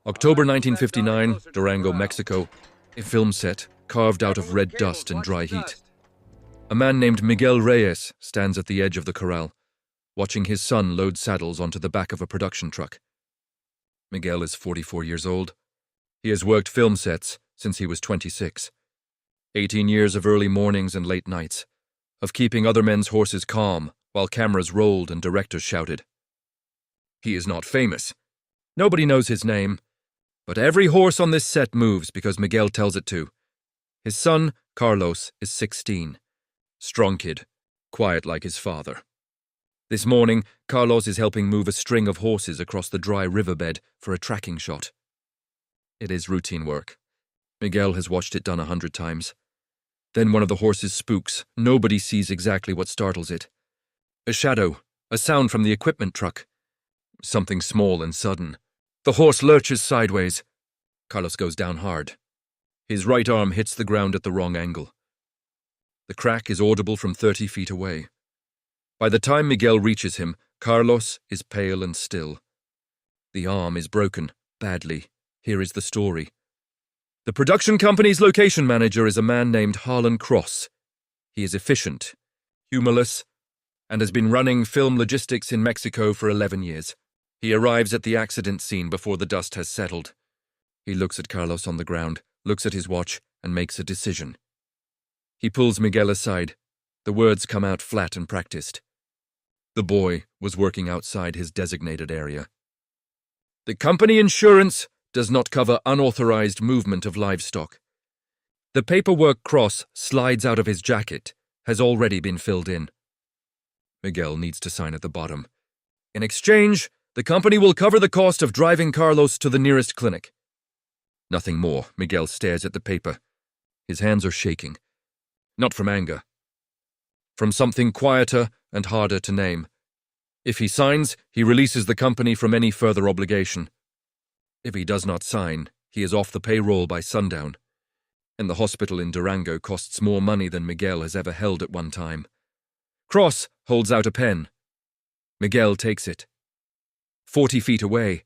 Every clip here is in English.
October 1959, Durango, Mexico. A film set carved out of red dust and dry heat. A man named Miguel Reyes stands at the edge of the corral, watching his son load saddles onto the back of a production truck. Miguel is 44 years old. He has worked film sets since he was 26. 18 years of early mornings and late nights, of keeping other men's horses calm while cameras rolled and directors shouted. He is not famous. Nobody knows his name. But every horse on this set moves because Miguel tells it to. His son, Carlos, is 16. Strong kid, quiet like his father. This morning, Carlos is helping move a string of horses across the dry riverbed for a tracking shot. It is routine work. Miguel has watched it done 100 times. Then one of the horses spooks. Nobody sees exactly what startles it. A shadow, a sound from the equipment truck. Something small and sudden. The horse lurches sideways. Carlos goes down hard. His right arm hits the ground at the wrong angle. The crack is audible from 30 feet away. By the time Miguel reaches him, Carlos is pale and still. The arm is broken, badly. Here is the story. The production company's location manager is a man named Harlan Cross. He is efficient, humorless, and has been running film logistics in Mexico for 11 years. He arrives at the accident scene before the dust has settled. He looks at Carlos on the ground, looks at his watch, and makes a decision. He pulls Miguel aside. The words come out flat and practiced. The boy was working outside his designated area. The company insurance does not cover unauthorized movement of livestock. The paperwork Cross slides out of his jacket has already been filled in. Miguel needs to sign at the bottom. In exchange, the company will cover the cost of driving Carlos to the nearest clinic. Nothing more. Miguel stares at the paper. His hands are shaking. Not from anger. From something quieter and harder to name. If he signs, he releases the company from any further obligation. If he does not sign, he is off the payroll by sundown. And the hospital in Durango costs more money than Miguel has ever held at one time. Cross holds out a pen. Miguel takes it. 40 feet away,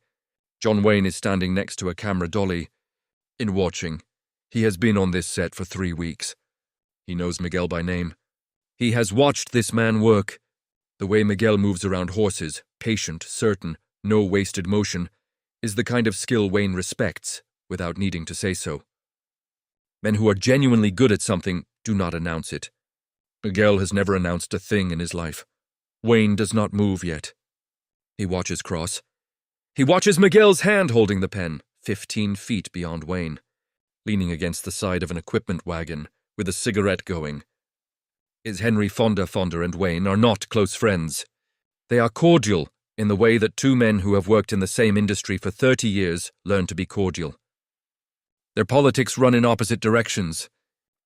John Wayne is standing next to a camera dolly. In watching, he has been on this set for 3 weeks. He knows Miguel by name. He has watched this man work. The way Miguel moves around horses, patient, certain, no wasted motion, is the kind of skill Wayne respects without needing to say so. Men who are genuinely good at something do not announce it. Miguel has never announced a thing in his life. Wayne does not move yet. He watches Cross. He watches Miguel's hand holding the pen, 15 feet beyond Wayne, leaning against the side of an equipment wagon with a cigarette going. His Henry Fonda and Wayne are not close friends. They are cordial in the way that two men who have worked in the same industry for 30 years learn to be cordial. Their politics run in opposite directions.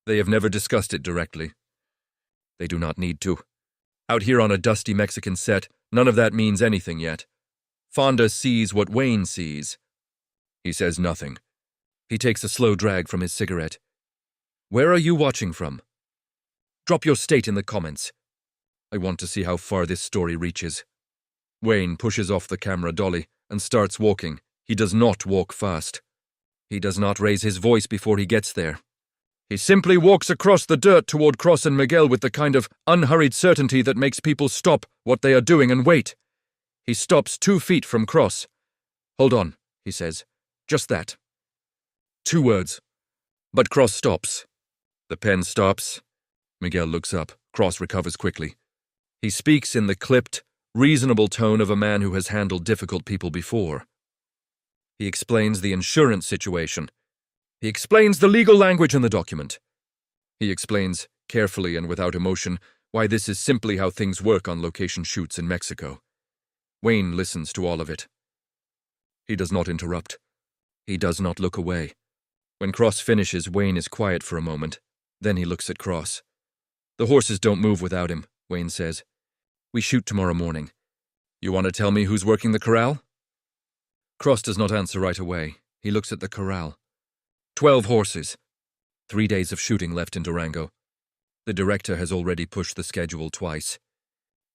They have never discussed it directly. They do not need to. Out here on a dusty Mexican set, none of that means anything yet. Fonda sees what Wayne sees. He says nothing. He takes a slow drag from his cigarette. Where are you watching from? Drop your state in the comments. I want to see how far this story reaches. Wayne pushes off the camera dolly and starts walking. He does not walk fast. He does not raise his voice before he gets there. He simply walks across the dirt toward Cross and Miguel with the kind of unhurried certainty that makes people stop what they are doing and wait. He stops 2 feet from Cross. Hold on, he says. Just that. 2 words. But Cross stops. The pen stops. Miguel looks up. Cross recovers quickly. He speaks in the clipped, reasonable tone of a man who has handled difficult people before. He explains the insurance situation. He explains the legal language in the document. He explains, carefully and without emotion, why this is simply how things work on location shoots in Mexico. Wayne listens to all of it. He does not interrupt. He does not look away. When Cross finishes, Wayne is quiet for a moment. Then he looks at Cross. The horses don't move without him, Wayne says. We shoot tomorrow morning. You want to tell me who's working the corral? Cross does not answer right away. He looks at the corral. 12 horses. 3 days of shooting left in Durango. The director has already pushed the schedule twice.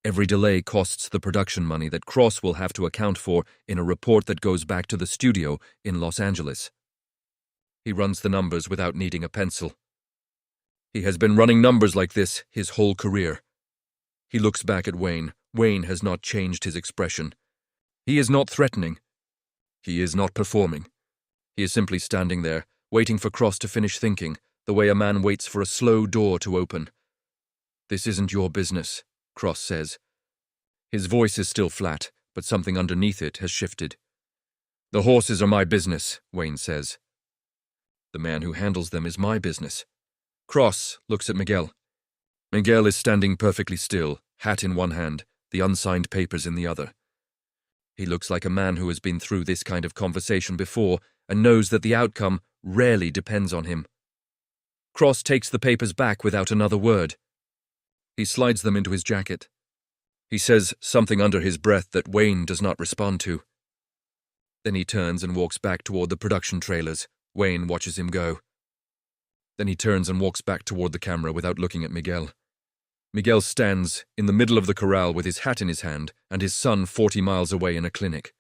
Every delay costs the production money that Cross will have to account for in a report that goes back to the studio in Los Angeles. He runs the numbers without needing a pencil. He has been running numbers like this his whole career. He looks back at Wayne. Wayne has not changed his expression. He is not threatening. He is not performing. He is simply standing there, waiting for Cross to finish thinking, the way a man waits for a slow door to open. "This isn't your business," Cross says. His voice is still flat, but something underneath it has shifted. "The horses are my business," Wayne says. "The man who handles them is my business." Cross looks at Miguel. Miguel is standing perfectly still, hat in one hand, the unsigned papers in the other. He looks like a man who has been through this kind of conversation before and knows that the outcome rarely depends on him. Cross takes the papers back without another word. He slides them into his jacket. He says something under his breath that Wayne does not respond to. Then he turns and walks back toward the production trailers. Wayne watches him go. Then he turns and walks back toward the camera without looking at Miguel. Miguel stands in the middle of the corral with his hat in his hand and his son 40 miles away in a clinic.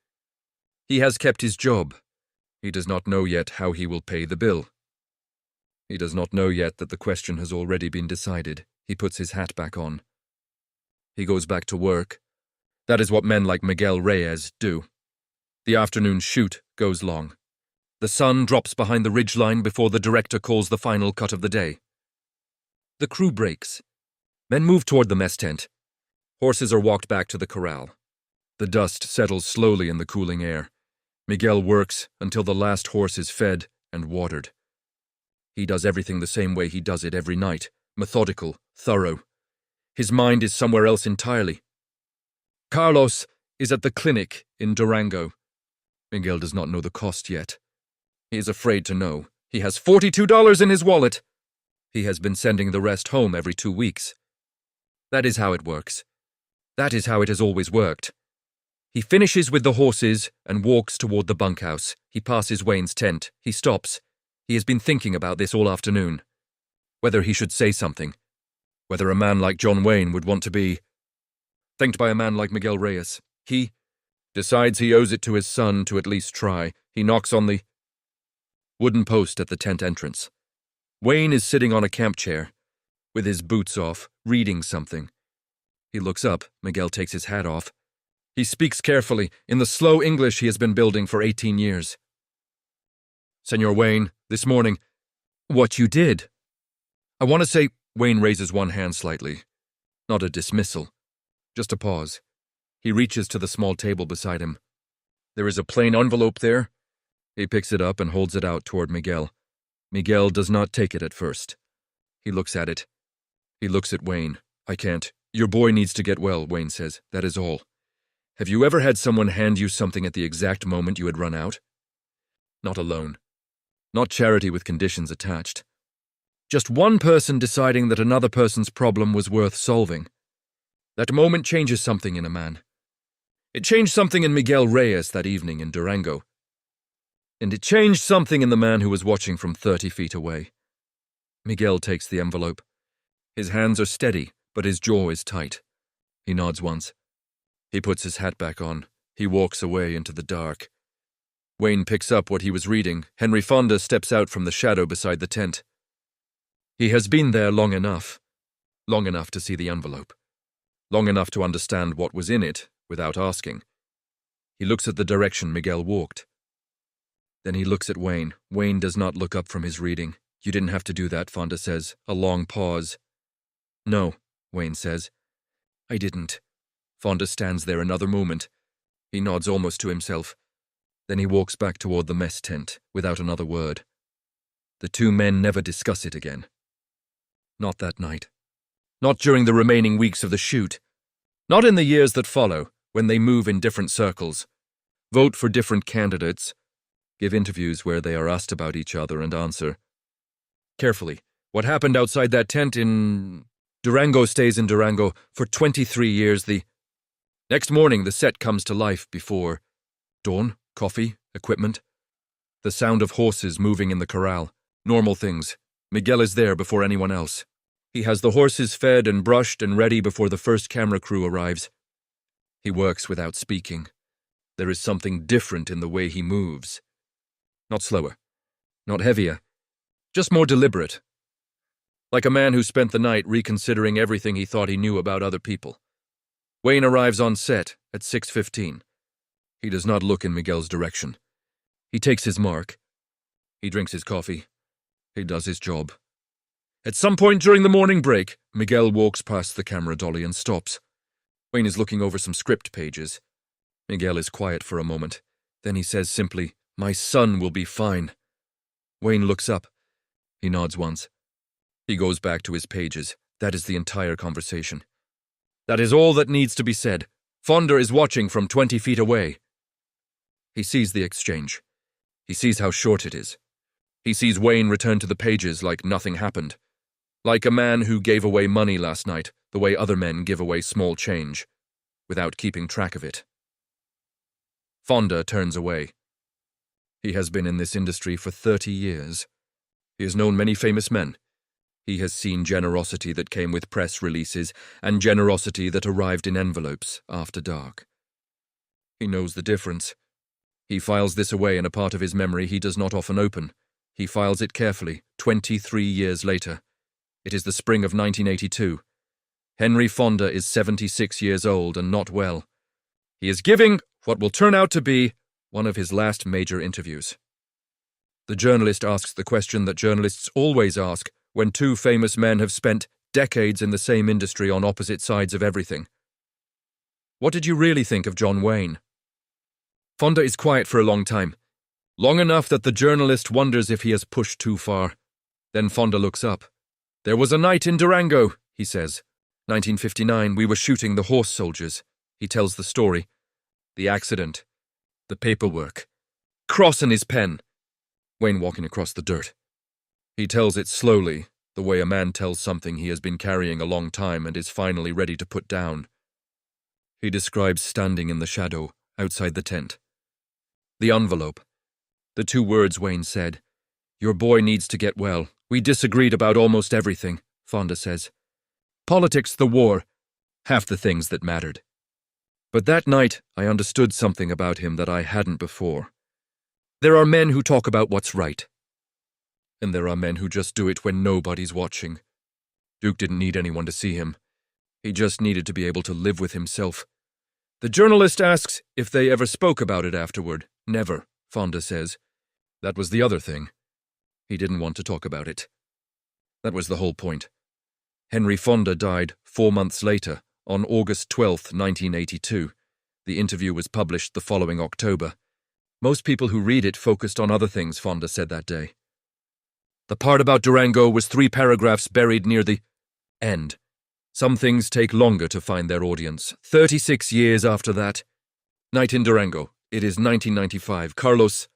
He has kept his job. He does not know yet how he will pay the bill. He does not know yet that the question has already been decided. He puts his hat back on. He goes back to work. That is what men like Miguel Reyes do. The afternoon shoot goes long. The sun drops behind the ridgeline before the director calls the final cut of the day. The crew breaks. Men move toward the mess tent. Horses are walked back to the corral. The dust settles slowly in the cooling air. Miguel works until the last horse is fed and watered. He does everything the same way he does it every night, methodical, thorough. His mind is somewhere else entirely. Carlos is at the clinic in Durango. Miguel does not know the cost yet. He is afraid to know. He has $42 in his wallet. He has been sending the rest home every 2 weeks. That is how it works. That is how it has always worked. He finishes with the horses and walks toward the bunkhouse. He passes Wayne's tent. He stops. He has been thinking about this all afternoon. Whether he should say something. Whether a man like John Wayne would want to be thanked by a man like Miguel Reyes. He decides he owes it to his son to at least try. He knocks on the wooden post at the tent entrance. Wayne is sitting on a camp chair, with his boots off, reading something. He looks up. Miguel takes his hat off. He speaks carefully, in the slow English he has been building for 18 years. "Senor Wayne, this morning, what you did. I want to say," Wayne raises one hand slightly. Not a dismissal, just a pause. He reaches to the small table beside him. There is a plain envelope there. He picks it up and holds it out toward Miguel. Miguel does not take it at first. He looks at it. He looks at Wayne. "I can't. Your boy needs to get well," Wayne says. "That is all. Have you ever had someone hand you something at the exact moment you had run out? Not a loan. Not charity with conditions attached. Just one person deciding that another person's problem was worth solving. That moment changes something in a man. It changed something in Miguel Reyes that evening in Durango. And it changed something in the man who was watching from 30 feet away." Miguel takes the envelope. His hands are steady, but his jaw is tight. He nods once. He puts his hat back on. He walks away into the dark. Wayne picks up what he was reading. Henry Fonda steps out from the shadow beside the tent. He has been there long enough to see the envelope, long enough to understand what was in it without asking. He looks at the direction Miguel walked. Then he looks at Wayne. Wayne does not look up from his reading. "You didn't have to do that," Fonda says. A long pause. "No," Wayne says. "I didn't." Fonda stands there another moment. He nods almost to himself. Then he walks back toward the mess tent without another word. The two men never discuss it again. Not that night. Not during the remaining weeks of the shoot. Not in the years that follow, when they move in different circles, vote for different candidates, give interviews where they are asked about each other and answer. Carefully, what happened outside that tent in Durango stays in Durango for 23 years. The next morning, the set comes to life before dawn, coffee, equipment, the sound of horses moving in the corral, normal things. Miguel is there before anyone else. He has the horses fed and brushed and ready before the first camera crew arrives. He works without speaking. There is something different in the way he moves. Not slower, not heavier, just more deliberate. Like a man who spent the night reconsidering everything he thought he knew about other people. Wayne arrives on set at 6:15. He does not look in Miguel's direction. He takes his mark. He drinks his coffee. He does his job. At some point during the morning break, Miguel walks past the camera dolly and stops. Wayne is looking over some script pages. Miguel is quiet for a moment. Then he says simply, "My son will be fine." Wayne looks up. He nods once. He goes back to his pages. That is the entire conversation. That is all that needs to be said. Fonda is watching from 20 feet away. He sees the exchange. He sees how short it is. He sees Wayne return to the pages like nothing happened. Like a man who gave away money last night, the way other men give away small change, without keeping track of it. Fonda turns away. He has been in this industry for 30 years. He has known many famous men. He has seen generosity that came with press releases and generosity that arrived in envelopes after dark. He knows the difference. He files this away in a part of his memory he does not often open. He files it carefully, 23 years later. It is the spring of 1982. Henry Fonda is 76 years old and not well. He is giving what will turn out to be one of his last major interviews. The journalist asks the question that journalists always ask when two famous men have spent decades in the same industry on opposite sides of everything. What did you really think of John Wayne? Fonda is quiet for a long time. Long enough that the journalist wonders if he has pushed too far. Then Fonda looks up. "There was a night in Durango," he says. 1959, we were shooting the horse soldiers. He tells the story. The accident. The paperwork. Cross and his pen. Wayne walking across the dirt. He tells it slowly, the way a man tells something he has been carrying a long time and is finally ready to put down. He describes standing in the shadow, outside the tent. The envelope. The two words Wayne said. "Your boy needs to get well. We disagreed about almost everything," Fonda says. "Politics, the war, half the things that mattered. But that night, I understood something about him that I hadn't before. There are men who talk about what's right. And there are men who just do it when nobody's watching. Duke didn't need anyone to see him. He just needed to be able to live with himself." The journalist asks if they ever spoke about it afterward. "Never," Fonda says. That was the other thing. He didn't want to talk about it. That was the whole point. Henry Fonda died 4 months later, on August 12, 1982. The interview was published the following October. Most people who read it focused on other things Fonda said that day. The part about Durango was 3 paragraphs buried near the end. Some things take longer to find their audience. 36 years after that. Night in Durango. It is 1995. Carlos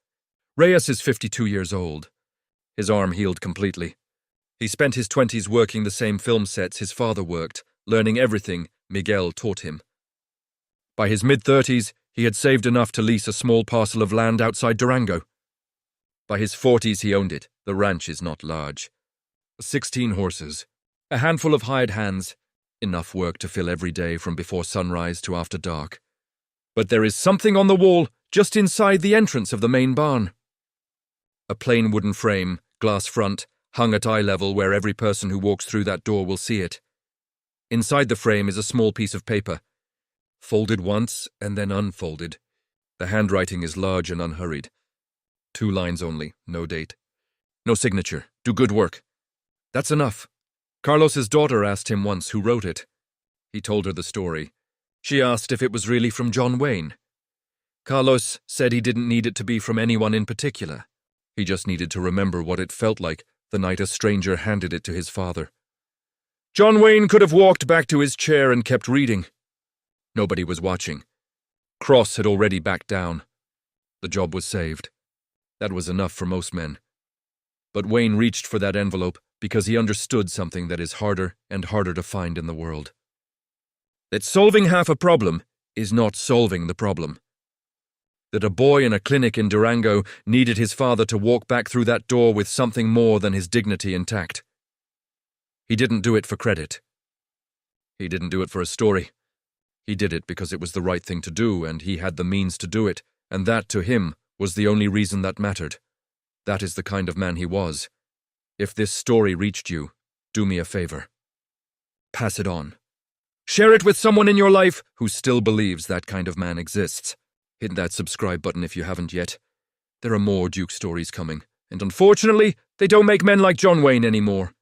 Reyes is 52 years old. His arm healed completely. He spent his 20s working the same film sets his father worked, learning everything Miguel taught him. By his mid-30s, he had saved enough to lease a small parcel of land outside Durango. By his 40s, he owned it. The ranch is not large. 16 horses, a handful of hired hands, enough work to fill every day from before sunrise to after dark. But there is something on the wall just inside the entrance of the main barn. A plain wooden frame, glass front, hung at eye level where every person who walks through that door will see it. Inside the frame is a small piece of paper, folded once and then unfolded. The handwriting is large and unhurried. 2 lines only, no date. No signature. Do good work. That's enough. Carlos's daughter asked him once who wrote it. He told her the story. She asked if it was really from John Wayne. Carlos said he didn't need it to be from anyone in particular. He just needed to remember what it felt like the night a stranger handed it to his father. John Wayne could have walked back to his chair and kept reading. Nobody was watching. Cross had already backed down. The job was saved. That was enough for most men. But Wayne reached for that envelope because he understood something that is harder and harder to find in the world. That solving half a problem is not solving the problem. That a boy in a clinic in Durango needed his father to walk back through that door with something more than his dignity intact. He didn't do it for credit. He didn't do it for a story. He did it because it was the right thing to do, and he had the means to do it, and that, to him, was the only reason that mattered. That is the kind of man he was. If this story reached you, do me a favor. Pass it on. Share it with someone in your life who still believes that kind of man exists. Hit that subscribe button if you haven't yet. There are more Duke stories coming, and unfortunately, they don't make men like John Wayne anymore.